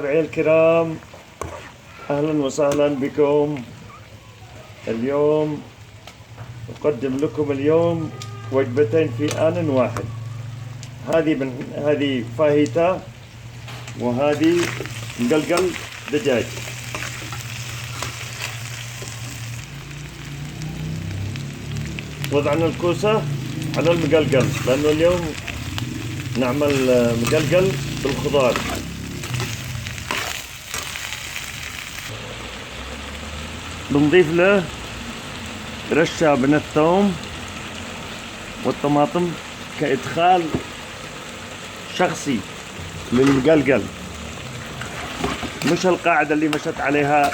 متابعي الكرام، أهلا وسهلا بكم. اليوم أقدم لكم وجبتين في آن واحد. هذه فاهيتا، وهذه مقلقل دجاج. وضعنا الكوسة على المقلقل لأنه اليوم نعمل مقلقل بالخضار. بنضيف له رشة من الثوم والطماطم كإدخال شخصي للمقلقل، مش القاعدة اللي مشت عليها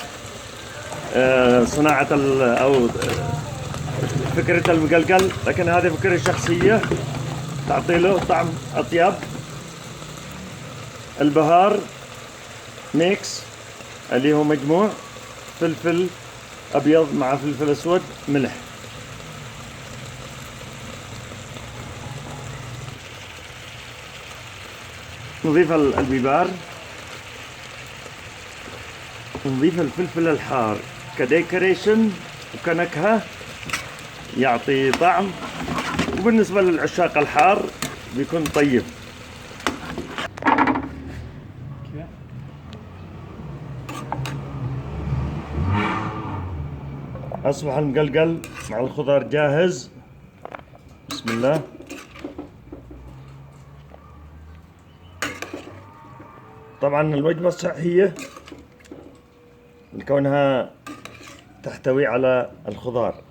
صناعة أو فكرة المقلقل، لكن هذه فكرة شخصية تعطي له طعم أطيب. البهار ميكس اللي هو مجموع فلفل أبيض مع فلفل أسود ملح. نضيف البيبار، نضيف الفلفل الحار كديكوريشن وكنكهة يعطي طعم، وبالنسبة للعشاق الحار بيكون طيب. أصبح المقلقل مع الخضار جاهز. بسم الله. طبعا الوجبة الصحية لكونها تحتوي على الخضار.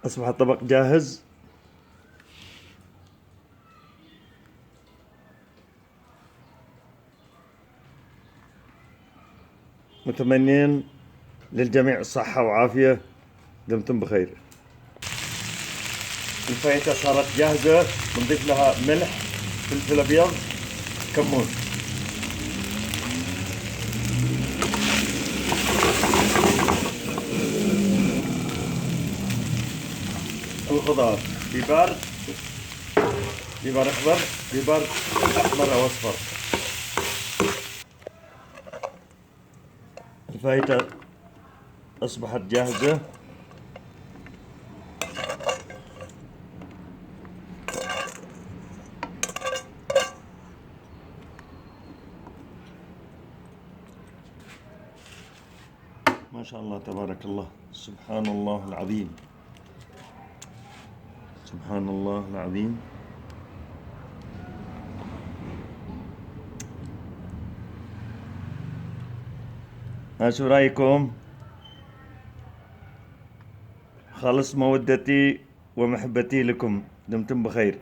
أصبح الطبق جاهز. متمنين للجميع الصحة وعافية. دمتم بخير. الفايتة صارت جاهزة، بنضيف لها ملح، فلفل أبيض، كمون. الخضار بيبار أخضر، بيبار أحمر أو أصفر. الفايتة أصبحت جاهزة. ما شاء الله تبارك الله، سبحان الله العظيم، سبحان الله العظيم. شو رأيكم؟ خالص مودتي ومحبتي لكم. دمتم بخير.